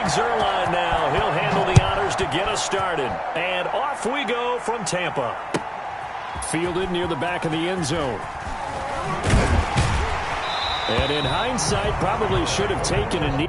Zuerlein now. He'll handle the honors to get us started. And off we go from Tampa. Fielded near the back of the end zone. And in hindsight, probably should have taken a knee.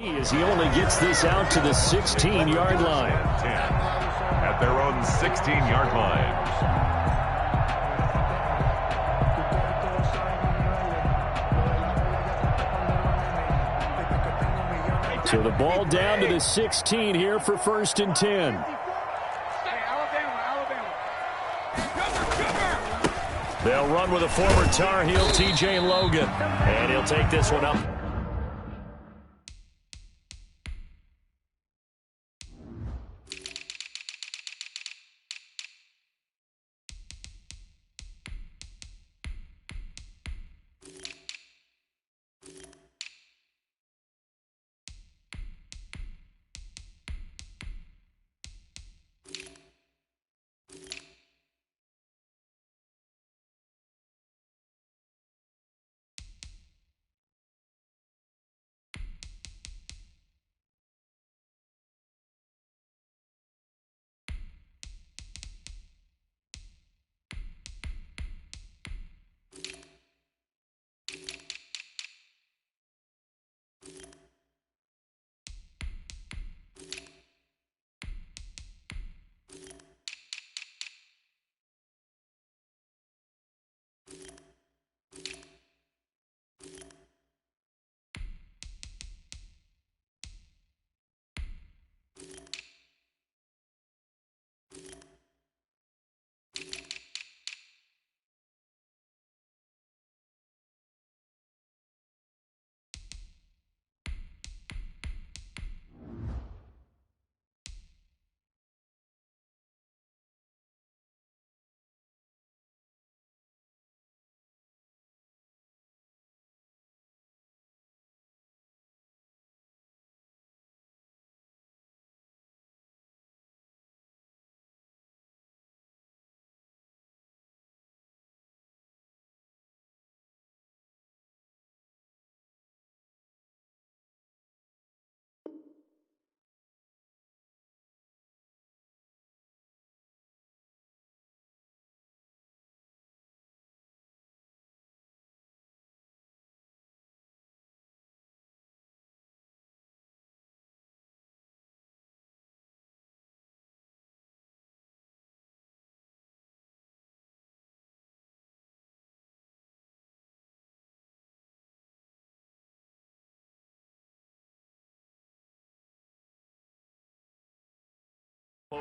As he only gets this out to the 16-yard line. 10 at their own 16-yard line. So the ball down to the 16 here for 1st and 10. They'll run with a former Tar Heel, T.J. Logan. And he'll take this one up.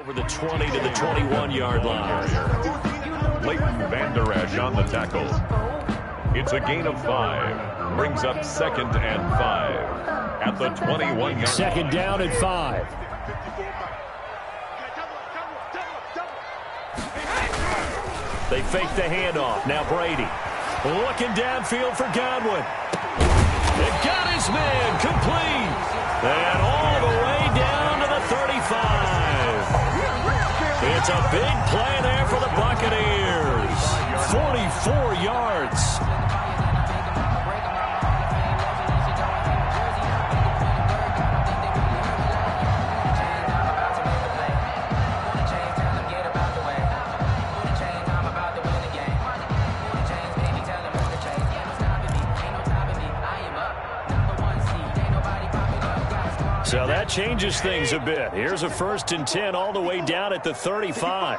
Over the 20 to the 21-yard line. Leighton Van Der Esch on the tackle. It's a gain of 5. Brings up 2nd and 5 at the 21-yard line. Second down and 5. They fake the handoff. Now Brady looking downfield for Godwin. They've got his man complete. And all the way down to the 35. It's a big play there for the Buccaneers. 44 yards. So that changes things a bit. Here's a 1st and 10 all the way down at the 35.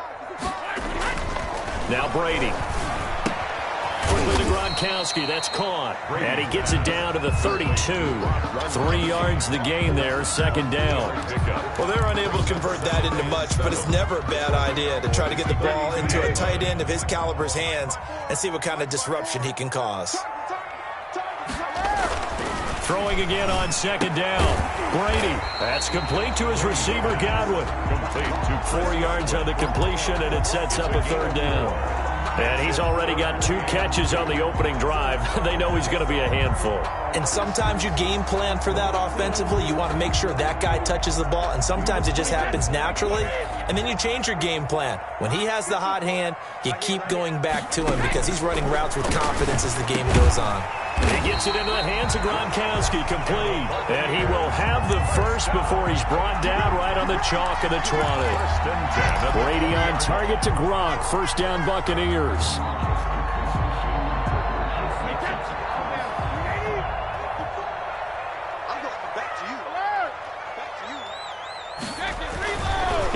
Now Brady. Quickly to Gronkowski. That's caught. And he gets it down to the 32. 3 yards the gain there. 2nd down. Well, they're unable to convert that into much, but it's never a bad idea to try to get the ball into a tight end of his caliber's hands and see what kind of disruption he can cause. Throwing again on 2nd down. Brady. That's complete to his receiver, Godwin. 4 yards on the completion, and it sets up a 3rd down. And he's already got 2 catches on the opening drive. They know he's going to be a handful. And sometimes you game plan for that offensively. You want to make sure that guy touches the ball, and sometimes it just happens naturally. And then you change your game plan. When he has the hot hand, you keep going back to him because he's running routes with confidence as the game goes on. He gets it into the hands of Gronkowski, complete. And he will have the first before he's brought down right on the chalk of the 20. Brady on target to Gronk. 1st down Buccaneers.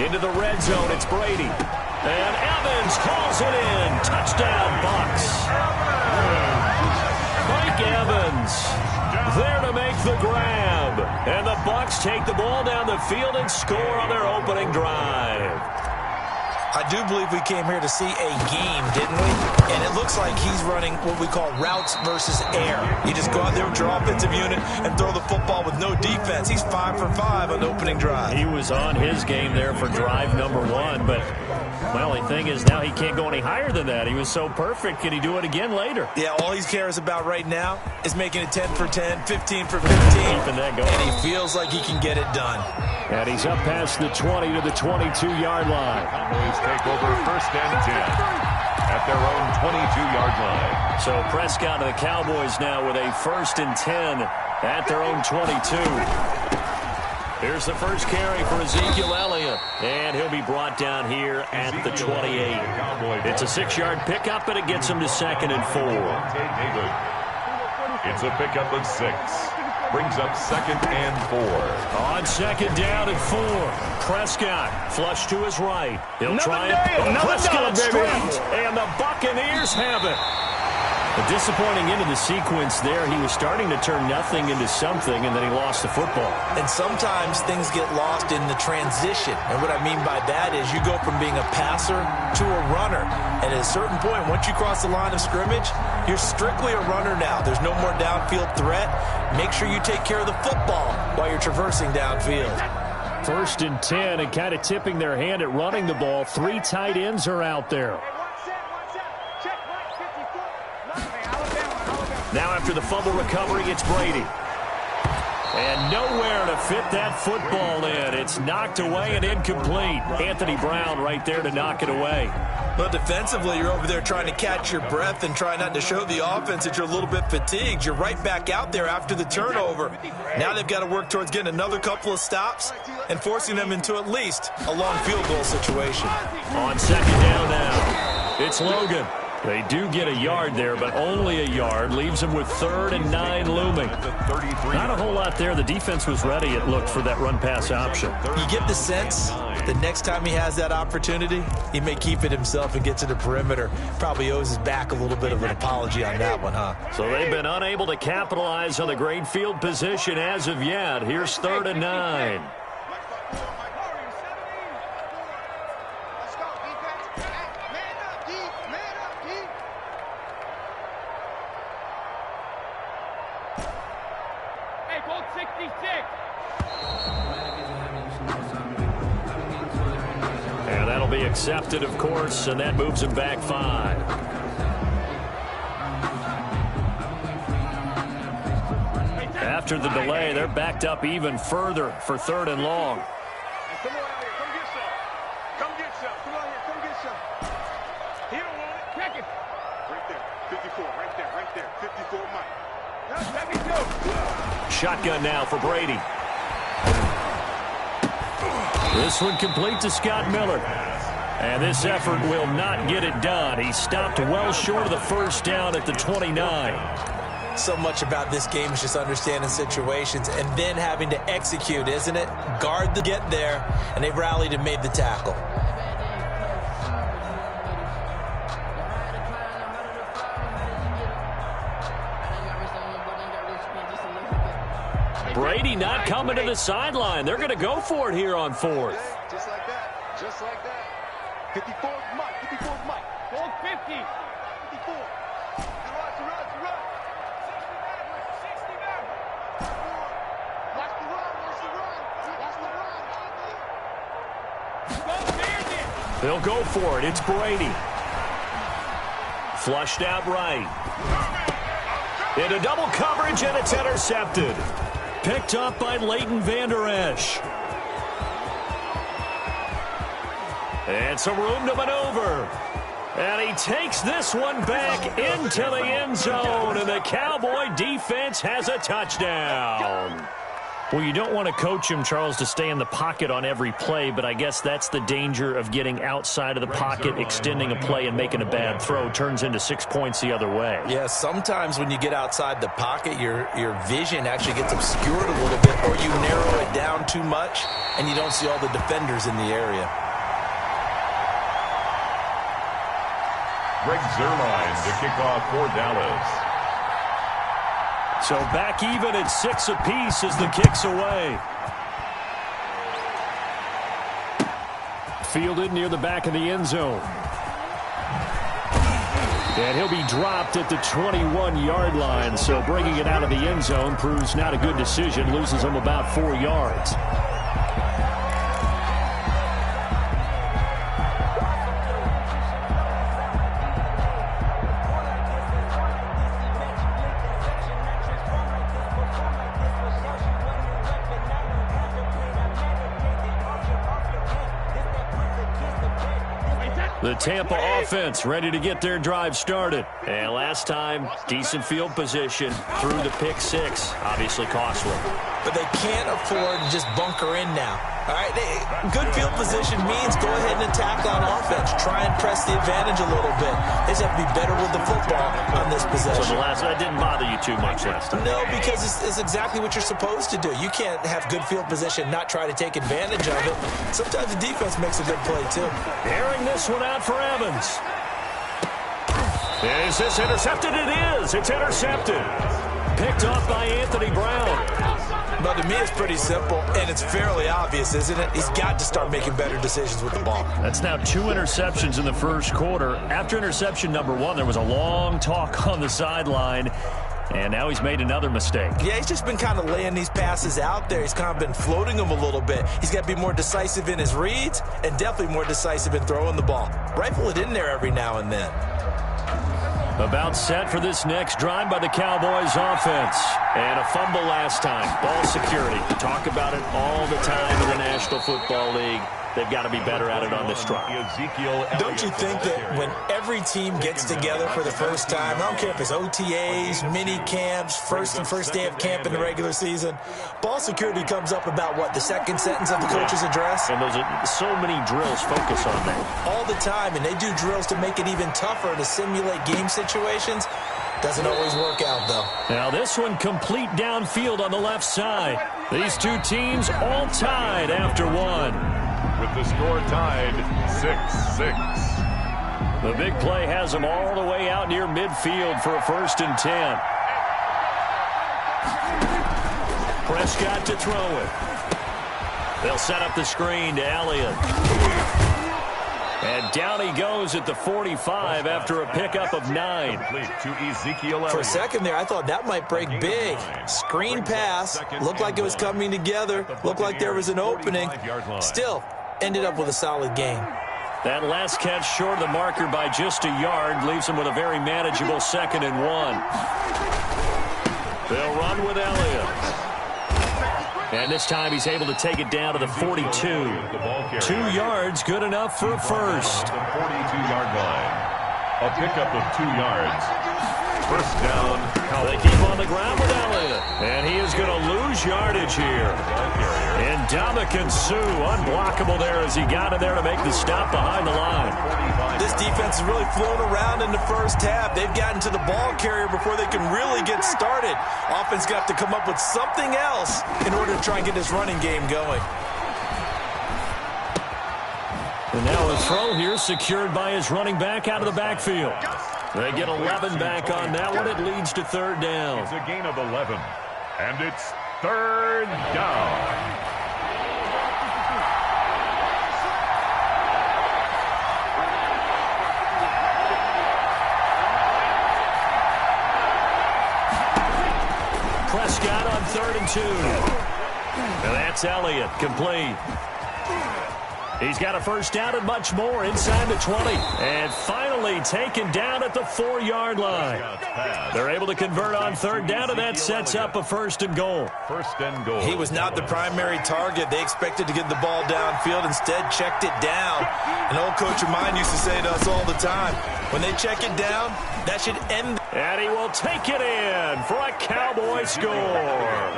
Into the red zone, it's Brady. And Evans calls it in. Touchdown, Bucs. Mike Evans there to make the grab. And the Bucs take the ball down the field and score on their opening drive. I do believe we came here to see a game, didn't we? And it looks like he's running what we call routes versus air. You just go out there with your offensive unit and throw the football with no defense. He's 5 for 5 on the opening drive. He was on his game there for drive number 1, but well, the thing is now he can't go any higher than that. He was so perfect. Can he do it again later? Yeah, all he cares about right now is making it 10 for 10, 15 for 15. Keeping that going. And he feels like he can get it done. And he's up past the 20 to the 22-yard line. Cowboys take over 1st and 10 at their own 22-yard line. So Prescott and the Cowboys now with a 1st and 10 at their own 22. Here's the first carry for Ezekiel Elliott, and he'll be brought down here at the 28. It's a 6-yard pickup, and it gets him to 2nd and 4. It's a pickup of 6. Brings up 2nd and 4. On 2nd down and 4. Prescott flush to his right. He'll try it. Prescott straight, and the Buccaneers have it. A disappointing end of the sequence there. He was starting to turn nothing into something, and then he lost the football. And sometimes things get lost in the transition. And what I mean by that is you go from being a passer to a runner. And at a certain point, once you cross the line of scrimmage, you're strictly a runner now. There's no more downfield threat. Make sure you take care of the football while you're traversing downfield. 1st and 10, and kind of tipping their hand at running the ball. 3 tight ends are out there. Now after the fumble recovery, it's Brady. And nowhere to fit that football in. It's knocked away and incomplete. Anthony Brown right there to knock it away. But defensively, you're over there trying to catch your breath and try not to show the offense that you're a little bit fatigued. You're right back out there after the turnover. Now they've got to work towards getting another couple of stops and forcing them into at least a long field goal situation. On 2nd down now, it's Logan. They do get a yard there, but only a yard. Leaves them with 3rd and 9 looming. Not a whole lot there. The defense was ready, it looked, for that run-pass option. You get the sense that next time he has that opportunity, he may keep it himself and get to the perimeter. Probably owes his back a little bit of an apology on that one, huh? So they've been unable to capitalize on the great field position as of yet. Here's 3rd and 9. It'll be accepted, of course, and that moves him back 5. After the delay, they're backed up even further for 3rd and long. Come on out here. Come get some. Come get some. Come on here. Come get some. He don't want it. Check it. Right there. 54. Right there. Right there. 54 Mike. Let me go. Shotgun now for Brady. This one complete to Scott Miller. And this effort will not get it done. He stopped well short of the first down at the 29. So much about this game is just understanding situations and then having to execute, isn't it? Guard to get there, and they rallied and made the tackle. Brady not coming to the sideline. They're going to go for it here on 4th. Just like that. Just like that. 54 Mike. 54 Mike. Hold 50. 54. They'll go for it. It's Brady. Flushed out right. Into double coverage, and it's intercepted. Picked up by Leighton Vander Esch. And some room to maneuver. And he takes this one back into the end zone, and the Cowboy defense has a touchdown. Well, you don't want to coach him, Charles, to stay in the pocket on every play, but I guess that's the danger of getting outside of the pocket, extending a play, and making a bad throw. Turns into 6 points the other way. Yeah, sometimes when you get outside the pocket, your vision actually gets obscured a little bit, or you narrow it down too much, and you don't see all the defenders in the area. Greg Zuerlein to kick off for Dallas. So back even at 6 apiece as the kick's away. Fielded near the back of the end zone. And he'll be dropped at the 21-yard line. So bringing it out of the end zone proves not a good decision. Loses him about 4 yards. The Tampa offense ready to get their drive started. And last time, decent field position through the pick 6. Obviously costly. But they can't afford to just bunker in now. All right, good field position means go ahead and attack on offense. Try and press the advantage a little bit. They just have to be better with the football on this possession. So that didn't bother you too much last time? No, because it's exactly what you're supposed to do. You can't have good field position, not try to take advantage of it. Sometimes the defense makes a good play, too. Airing this one out for Evans. Is this intercepted? It is. It's intercepted. Picked off by Anthony Brown. But to me, it's pretty simple, and it's fairly obvious, isn't it? He's got to start making better decisions with the ball. That's now 2 interceptions in the first quarter. After interception number 1, there was a long talk on the sideline, and now he's made another mistake. Yeah, he's just been kind of laying these passes out there. He's kind of been floating them a little bit. He's got to be more decisive in his reads and definitely more decisive in throwing the ball. Rifle it in there every now and then. About set for this next drive by the Cowboys offense. And a fumble last time. Ball security. Talk about it all the time in the National Football League. They've got to be better at it on this drive. Don't you think that when every team gets together for the first time, I don't care if it's OTAs, mini camps, first day of camp in the regular season, ball security comes up about what, the second sentence of the coach's address? And those are so many drills focus on that. All the time, and they do drills to make it even tougher to simulate game situations. Doesn't always work out, though. Now this one complete downfield on the left side. These two teams all tied after 1. With the score tied 6-6. The big play has them all the way out near midfield for a 1st and 10. Prescott to throw it. They'll set up the screen to Elliott. And down he goes at the 45 after a pickup of 9. For a second there, I thought that might break big. Screen pass. Looked like it was coming together. Looked like there was an opening. Still, ended up with a solid game. That last catch short of the marker by just a yard leaves him with a very manageable 2nd and 1. They'll run with Elliott. And this time he's able to take it down to the 42. 2 yards, good enough for a first. The 42-yard line. A pickup of 2 yards. First down. They keep on the ground with Elliott. And he is going to lose yardage here. And Ndamukong Suh, unblockable there as he got in there to make the stop behind the line. This defense has really flown around in the first half. They've gotten to the ball carrier before they can really get started. Offense got to come up with something else in order to try and get this running game going. And now a throw here secured by his running back out of the backfield. They get 11 back on that one. It leads to 3rd down. It's a gain of 11. And it's 3rd down. Prescott on 3rd and 2. And that's Elliott, complete. He's got a first down and much more inside the 20. And finally taken down at the 4-yard line. They're able to convert on 3rd down, and that sets up a 1st and goal. 1st and goal. He was not the primary target. They expected to get the ball downfield, instead checked it down. An old coach of mine used to say to us all the time, when they check it down, that should end. And he will take it in for a Cowboy score.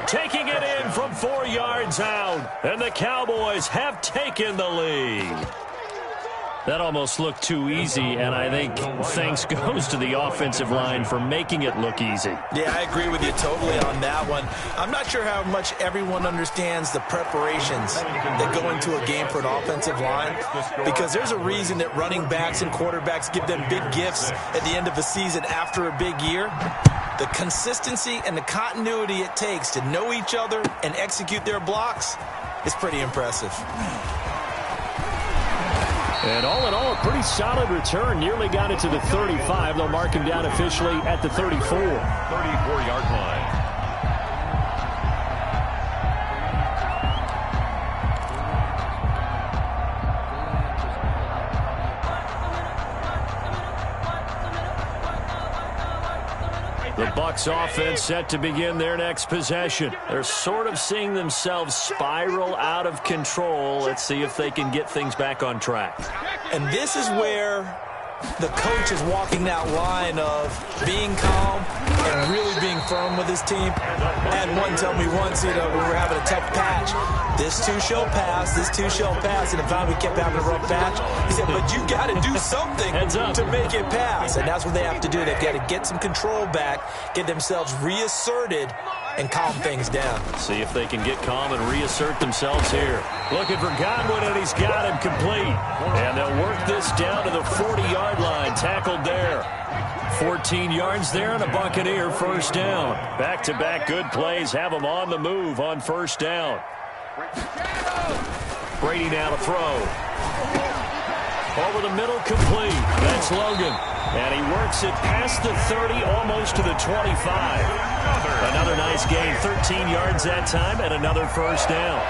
Taking it in from 4 yards out. And the Cowboys have taken the lead. That almost looked too easy, and I think thanks goes to the offensive line for making it look easy. Yeah, I agree with you totally on that one. I'm not sure how much everyone understands the preparations that go into a game for an offensive line, because there's a reason that running backs and quarterbacks give them big gifts at the end of a season after a big year. The consistency and the continuity it takes to know each other and execute their blocks is pretty impressive. And all in all, a pretty solid return. Nearly got it to the 35. They'll mark him down officially at the 34. 34-yard line. The Bucs offense set to begin their next possession. They're sort of seeing themselves spiral out of control. Let's see if they can get things back on track. And this is where the coach is walking that line of being calm and really being firm with his team. I had one tell me once, when we were having a tough patch, this too shall pass, this too shall pass, and finally we kept having a rough patch. He said, but you got to do something to make it pass, and that's what they have to do. They've got to get some control back, get themselves reasserted, and calm things down. See if they can get calm and reassert themselves here. Looking for Godwin, and he's got him complete. And they'll work this down to the 40-yard line, tackled there. 14 yards there, and a Buccaneer first down. Back-to-back good plays have them on the move on first down. Brady now to throw. Over the middle, complete. That's Logan. And he works it past the 30, almost to the 25. Another nice gain, 13 yards that time, and another first down.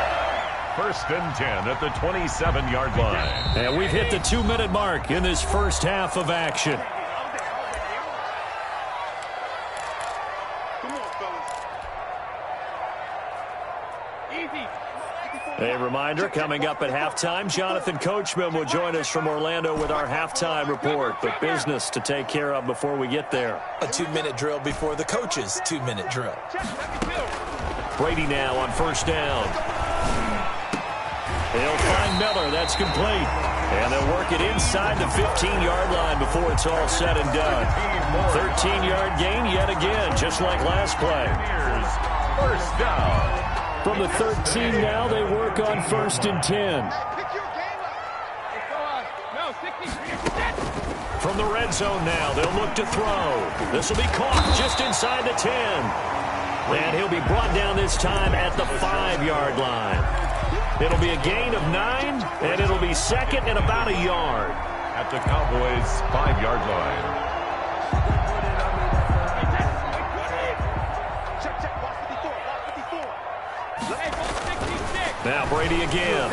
1st and 10 at the 27-yard line. And we've hit the 2-minute mark in this first half of action. A reminder, coming up at halftime, Jonathan Coachman will join us from Orlando with our halftime report. But business to take care of before we get there. A 2-minute drill before the coach's 2-minute drill. Brady now on first down. They'll find Miller. That's complete. And they'll work it inside the 15-yard line before it's all said and done. 13-yard gain yet again, just like last play. First down. From the 13 now, they work on 1st and 10. From the red zone now, they'll look to throw. This will be caught just inside the 10. And he'll be brought down this time at the 5-yard line. It'll be a gain of 9, and it'll be second and about a yard. At the Cowboys' 5-yard line. Now Brady again.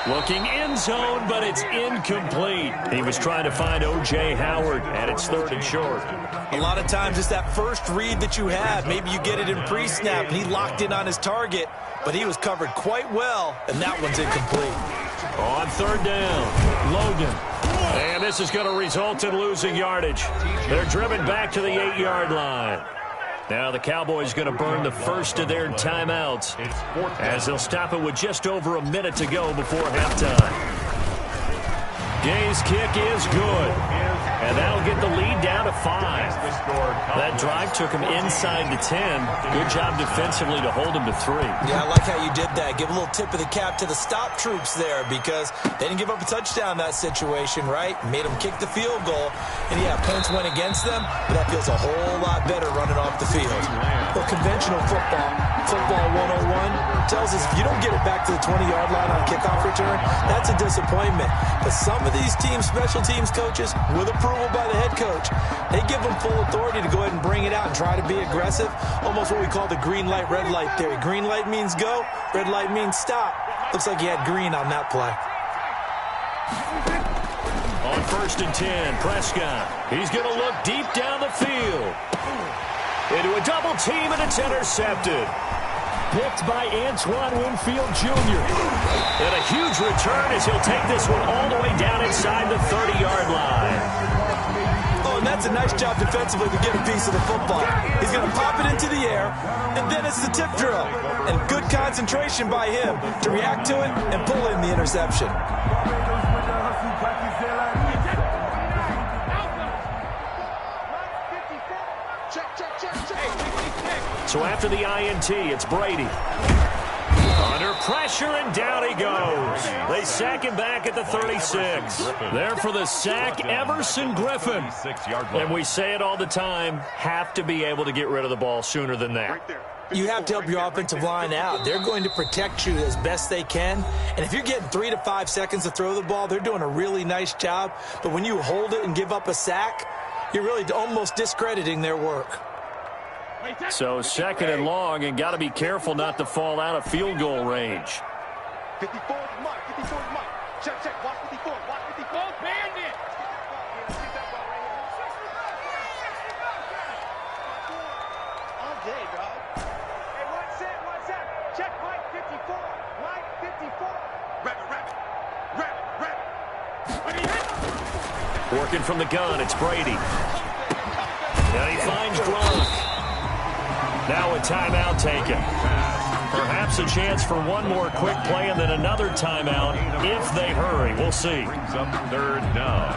Looking end zone, but it's incomplete. He was trying to find O.J. Howard, and it's 3rd and short. A lot of times it's that first read that you have. Maybe you get it in pre-snap, and he locked in on his target, but he was covered quite well, and that one's incomplete. On 3rd down, Logan. And this is going to result in losing yardage. They're driven back to the 8-yard line. Now the Cowboys going to burn the first of their timeouts as they'll stop it with just over a minute to go before halftime. Gay's kick is good, and that'll get the lead down to 5. That drive took him inside the 10. Good job defensively to hold him to 3. Yeah, I like how you did that. Give a little tip of the cap to the stop troops there because they didn't give up a touchdown in that situation, right? Made them kick the field goal. And, yeah, points went against them, but that feels a whole lot better running off the field. Well, conventional football 101, tells us if you don't get it back to the 20-yard line on a kickoff return, that's a disappointment. But some of these teams, special teams coaches, with approval by the head coach, they give them full authority to go ahead and bring it out and try to be aggressive. Almost what we call the green light, red light theory. Green light means go, red light means stop. Looks like he had green on that play. On 1st and 10, Prescott. He's going to look deep down the field. Into a double team, and it's intercepted. Picked by Antoine Winfield Jr. And a huge return as he'll take this one all the way down inside the 30-yard line. Oh, and that's a nice job defensively to get a piece of the football. He's going to pop it into the air, and then it's the tip drill. And good concentration by him to react to it and pull in the interception. So after the INT, it's Brady. Under pressure, and down he goes. They sack him back at the 36. There for the sack, Everson Griffin. And we say it all the time, have to be able to get rid of the ball sooner than that. You have to help your offensive line out. They're going to protect you as best they can. And if you're getting 3 to 5 seconds to throw the ball, they're doing a really nice job. But when you hold it and give up a sack, you're really almost discrediting their work. So 2nd and long, and got to be careful not to fall out of field goal range. 54 is Mike. 54 is Mike. Check. Watch 54. Watch 54. Bandit. All day, dog. Hey, what's that? Check Mike 54. Mike 54. Rabbit. Working from the gun, it's Brady. And he finds Gronk. Now a timeout taken. Perhaps a chance for one more quick play and then another timeout if they hurry. We'll see. Brings up 3rd down.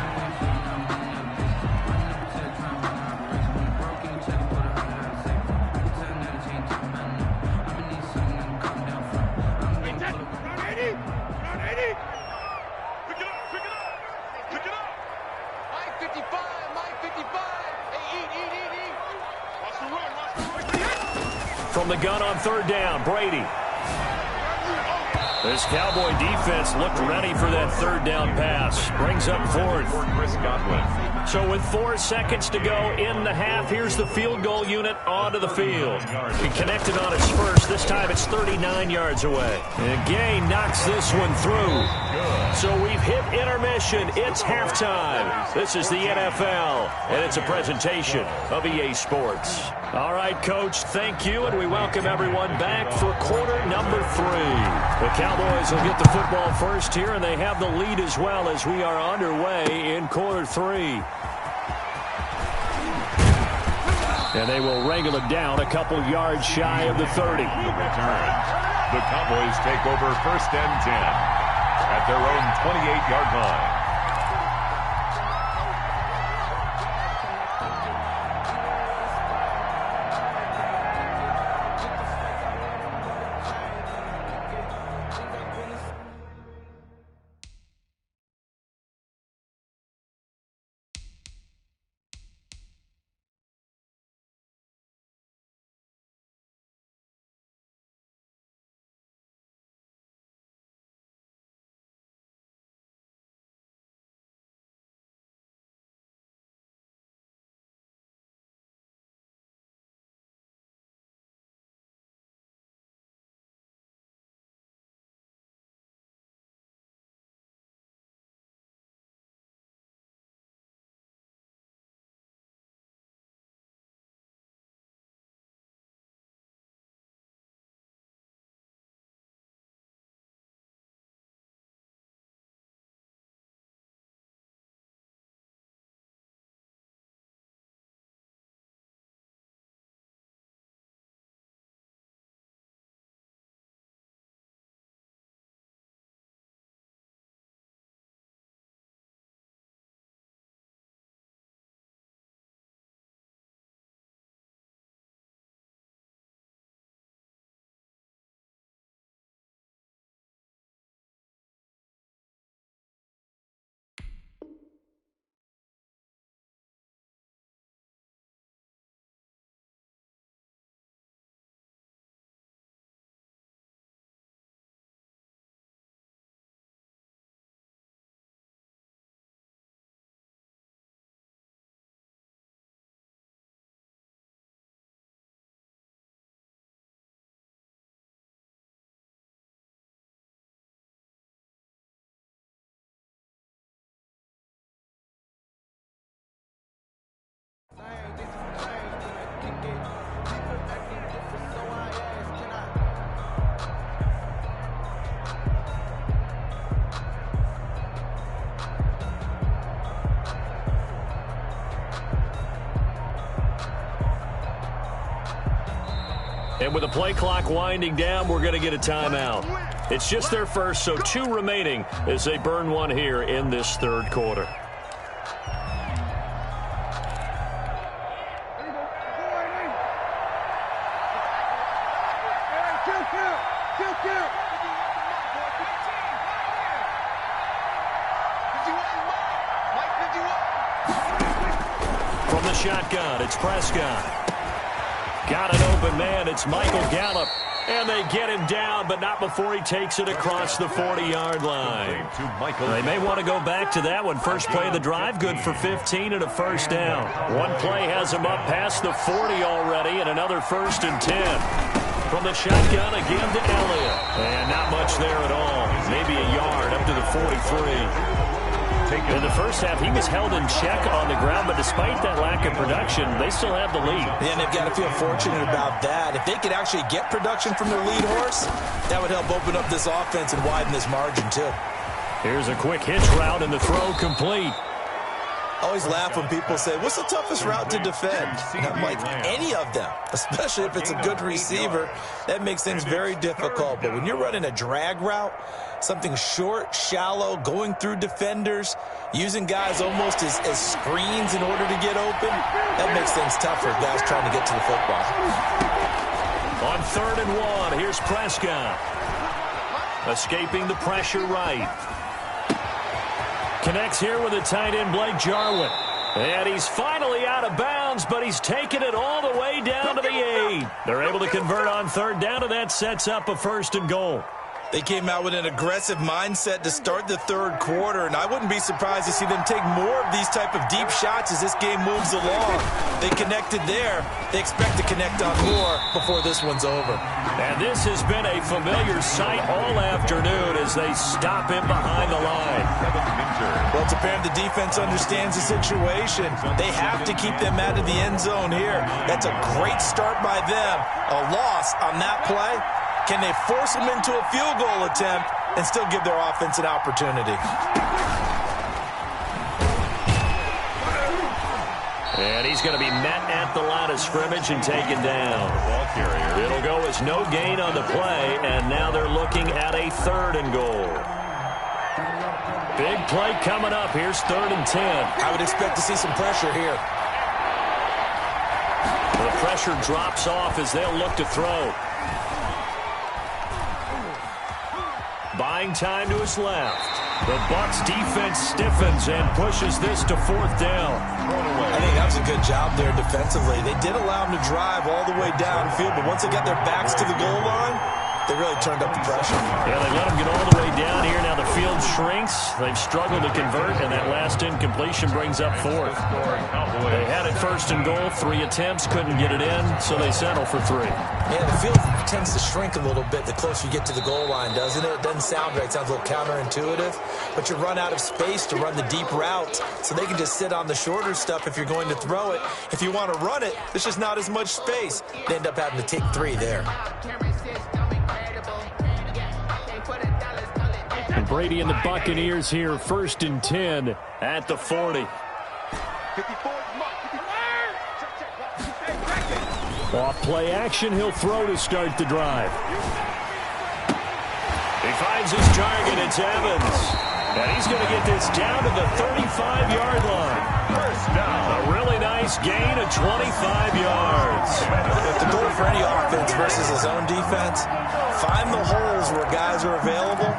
Pick it up. Mike 55. Hey, eat. Watch the run. From the gun on 3rd down, Brady. This Cowboy defense looked ready for that 3rd down pass. Brings up 4th. Chris Godwin. So with 4 seconds to go in the half, here's the field goal unit onto the field. He connected on his first. This time it's 39 yards away. And Gay knocks this one through. So we've hit intermission. It's halftime. This is the NFL, and it's a presentation of EA Sports. All right, Coach, thank you, and we welcome everyone back for quarter number 3. The Cowboys will get the football first here, and they have the lead as well as we are underway in quarter 3. And they will wrangle it down a couple yards shy of the 30. The Cowboys take over 1st and 10 at their own 28-yard line. And with the play clock winding down, we're going to get a timeout. It's just their first, so 2 remaining as they burn one here in this third quarter. From the shotgun, it's Prescott. Got an open man, it's Michael Gallup. And they get him down, but not before he takes it across the 40-yard line. They may want to go back to that one. First play of the drive, good for 15 and a first down. One play has him up past the 40 already, and another 1st and 10. From the shotgun, again to Elliott. And not much there at all. Maybe a yard up to the 43. In the first half, he was held in check on the ground, but despite that lack of production, they still have the lead. Yeah, and they've got to feel fortunate about that. If they could actually get production from their lead horse, that would help open up this offense and widen this margin, too. Here's a quick hitch route, and the throw complete. I always laugh when people say, what's the toughest route to defend? And I'm like, any of them, especially if it's a good receiver. That makes things very difficult. But when you're running a drag route, something short, shallow, going through defenders, using guys almost as screens in order to get open, that makes things tougher for guys trying to get to the football. On 3rd and 1, here's Prescott. Escaping the pressure right. Connects here with a tight end, Blake Jarwin. And he's finally out of bounds, but he's taken it all the way down to the 8. They're able to convert on 3rd down, and that sets up a 1st and goal. They came out with an aggressive mindset to start the third quarter, and I wouldn't be surprised to see them take more of these type of deep shots as this game moves along. They connected there. They expect to connect on more before this one's over. And this has been a familiar sight all afternoon as they stop him behind the line. Well, it's apparent the defense understands the situation. They have to keep them out of the end zone here. That's a great start by them. A loss on that play. Can they force them into a field goal attempt and still give their offense an opportunity? And he's going to be met at the line of scrimmage and taken down. It'll go as no gain on the play, and now they're looking at a 3rd and goal. Big play coming up. Here's 3rd and 10. I would expect to see some pressure here. The pressure drops off as they'll look to throw. Buying time to his left. The Bucs defense stiffens and pushes this to 4th down. I think that was a good job there defensively. They did allow him to drive all the way downfield, but once they got their backs to the goal line, they really turned up the pressure. Yeah, they let him get all the way down here. Now the field shrinks. They've struggled to convert, and that last incompletion brings up 4th. They had it 1st and goal, 3 attempts, couldn't get it in, so they settle for 3. Yeah, the field tends to shrink a little bit the closer you get to the goal line, doesn't it? It doesn't sound right. It sounds a little counterintuitive, but you run out of space to run the deep route, so they can just sit on the shorter stuff if you're going to throw it. If you want to run it, there's just not as much space. They end up having to take 3 there. And Brady and the Buccaneers here, 1st and 10 at the 40. Off play action, he'll throw to start the drive. He finds his target, it's Evans. And he's going to get this down to the 35-yard line. First down. A really nice gain of 25 yards. The goal for any offense versus his own defense, find the holes where guys are available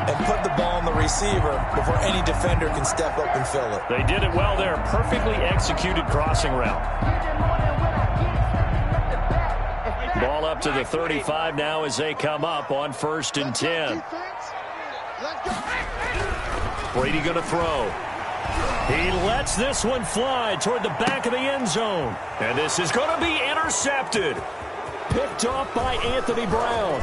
and put the ball on the receiver before any defender can step up and fill it. They did it well there. Perfectly executed crossing route. Ball up to the 35 now as they come up on 1st and 10. Brady going to throw. He lets this one fly toward the back of the end zone. And this is going to be intercepted. Picked off by Anthony Brown.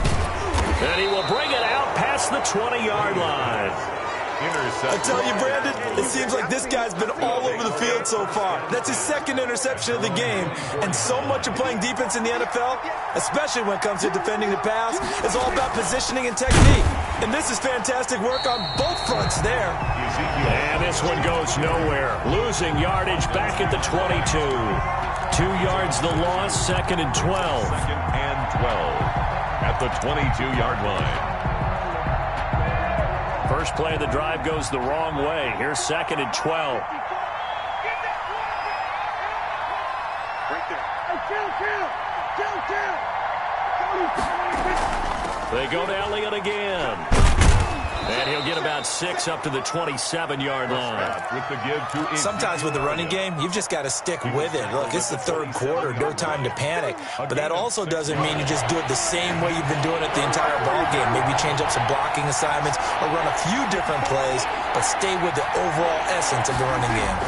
And he will bring it out past the 20-yard line. I tell you, Brandon, it seems like this guy's been all over the field so far. That's his 2nd interception of the game. And so much of playing defense in the NFL, especially when it comes to defending the pass, is all about positioning and technique. And this is fantastic work on both fronts there. And this one goes nowhere. Losing yardage back at the 22. 2 yards the loss, 2nd and 12. at the 22-yard line. First play of the drive goes the wrong way. Here's 2nd and 12. They go to Elliott again. And he'll get about 6 up to the 27-yard line. Sometimes with the running game, you've just got to stick with it. Look, it's the third quarter, no time to panic. But that also doesn't mean you just do it the same way you've been doing it the entire ball game. Maybe change up some blocking assignments or run a few different plays, but stay with the overall essence of the running game.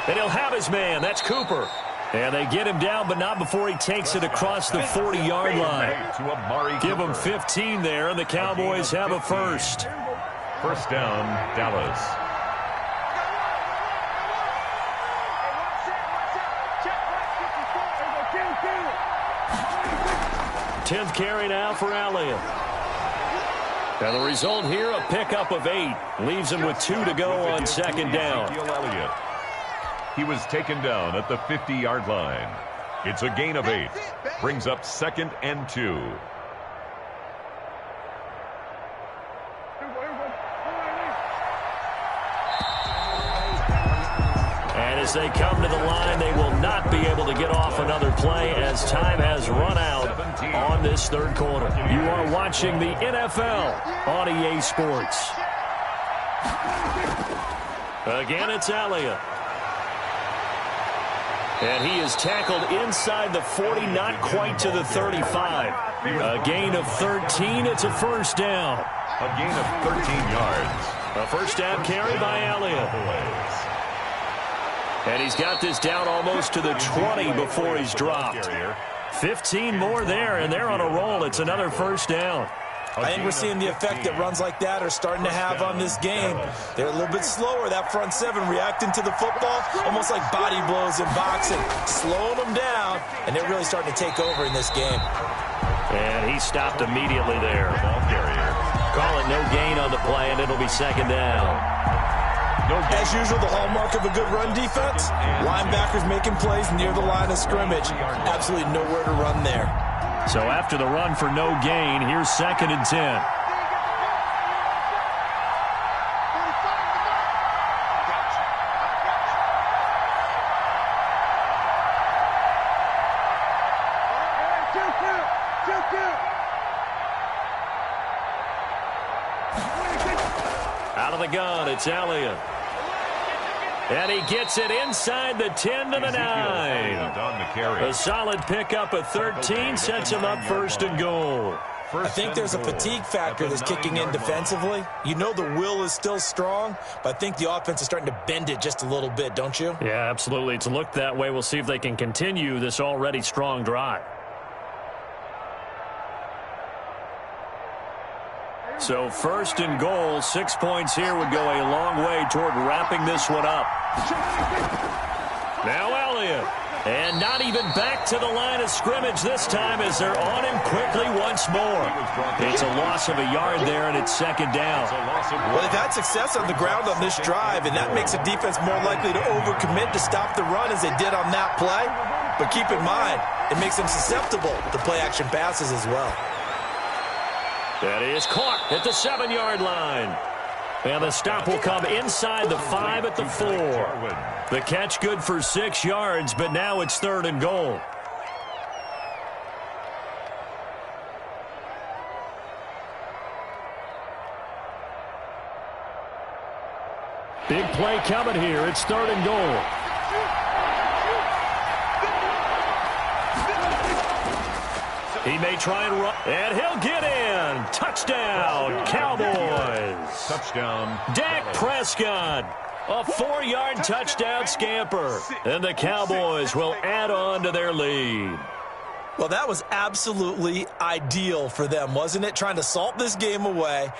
And he'll have his man. That's Cooper. And they get him down, but not before he takes it across the 40-yard line. Give him 15 there, and the Cowboys have a first. First down, Dallas. Tenth carry now for Elliott. And the result here, a pickup of 8. Leaves him with 2 to go on 2nd down. He was taken down at the 50-yard line. It's a gain of 8. Brings up 2nd and 2. And as they come to the line, they will not be able to get off another play as time has run out on this third quarter. You are watching the NFL on EA Sports. Again, it's Elliott. And he is tackled inside the 40, not quite to the 35. A gain of 13. It's a first down. A gain of 13 yards. A first down carry by Elliott. And he's got this down almost to the 20 before he's dropped. 15 more there, and they're on a roll. It's another first down. I think we're seeing the effect that runs like that are starting to have on this game. They're a little bit slower, that front 7 reacting to the football, almost like body blows in boxing, slowing them down, and they're really starting to take over in this game. And he stopped immediately there. Ball carrier. Call it no gain on the play, and it'll be 2nd down. As usual, the hallmark of a good run defense, linebackers making plays near the line of scrimmage. Absolutely nowhere to run there. So after the run for no gain, here's 2nd and 10. Out of the gun, it's Elliott. And he gets it inside the 10 to the 9. A solid pickup of 13 sets him up 1st and goal. I think there's a fatigue factor that's kicking in defensively. You know the will is still strong, but I think the offense is starting to bend it just a little bit, don't you? Yeah, absolutely. It's looked that way. We'll see if they can continue this already strong drive. So 1st and goal, 6 points here would go a long way toward wrapping this one up. Now Elliott. And not even back to the line of scrimmage this time as they're on him quickly once more. It's a loss of a yard there, and it's 2nd down. Well, they've had success on the ground on this drive, and that makes a defense more likely to overcommit to stop the run as they did on that play. But keep in mind, it makes them susceptible to play-action passes as well. That is caught at the 7-yard line. And the stop will come inside the 5 at the 4. The catch good for 6 yards, but now it's 3rd and goal. Big play coming here. It's 3rd and goal. He may try and run, and he'll get in. Touchdown, Cowboys. Touchdown. Dak Prescott, a 4-yard touchdown scamper. And the Cowboys will add on to their lead. Well, that was absolutely ideal for them, wasn't it? Trying to salt this game away.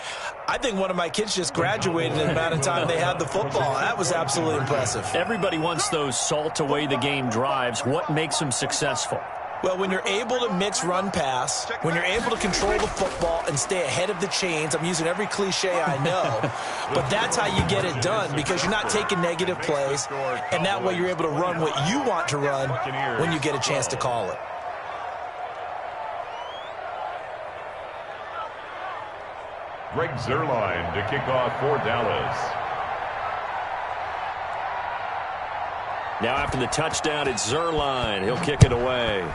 I think one of my kids just graduated in the amount of time they had the football. That was absolutely impressive. Everybody wants those salt away the game drives. What makes them successful? Well, when you're able to mix run-pass, when you're able to control the football and stay ahead of the chains, I'm using every cliche I know, but that's how you get it done because you're not taking negative plays, and that way you're able to run what you want to run when you get a chance to call it. Greg Zuerlein to kick off for Dallas. Now after the touchdown, it's Zuerlein. He'll kick it away.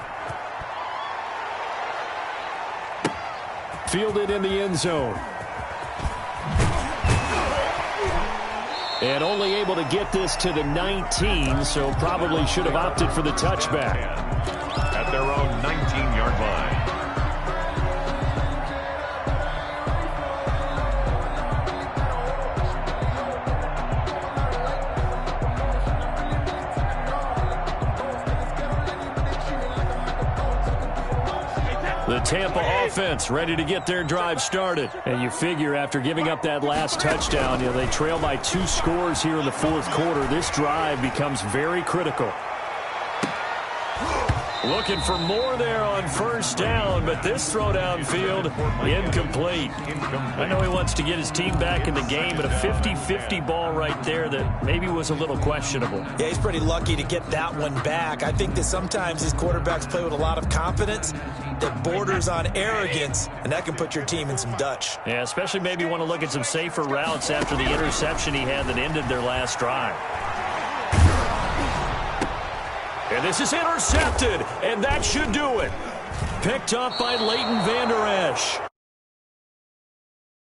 Fielded in the end zone. And only able to get this to the 19, so probably should have opted for the touchback. At their own 19-yard line. The Tampa offense ready to get their drive started. And you figure after giving up that last touchdown, they trail by 2 scores here in the fourth quarter. This drive becomes very critical. Looking for more there on first down, but this throw downfield, incomplete. I know he wants to get his team back in the game, but a 50-50 ball right there that maybe was a little questionable. Yeah, he's pretty lucky to get that one back. I think that sometimes these quarterbacks play with a lot of confidence that borders on arrogance, and that can put your team in some Dutch. Yeah, especially maybe want to look at some safer routes after the interception he had that ended their last drive. And this is intercepted, and that should do it. Picked up by Leighton Vander Esch.